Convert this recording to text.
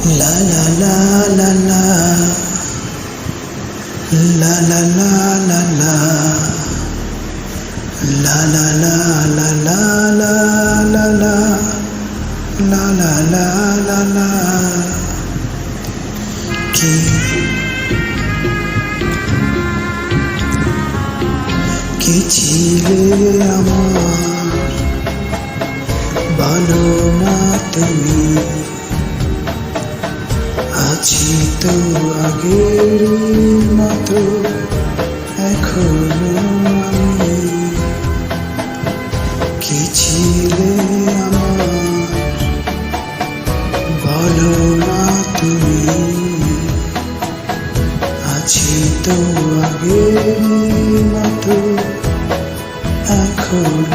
La la la la la, la la la la la, la la la la la la la la, la la la la la. কি ছিলে আমার, বলো না তুমি, আছি তো আগের মতো এখনো আমি। কি ছিলে আমার, বলো না তুমি, আছি তো আগের মতো এখনো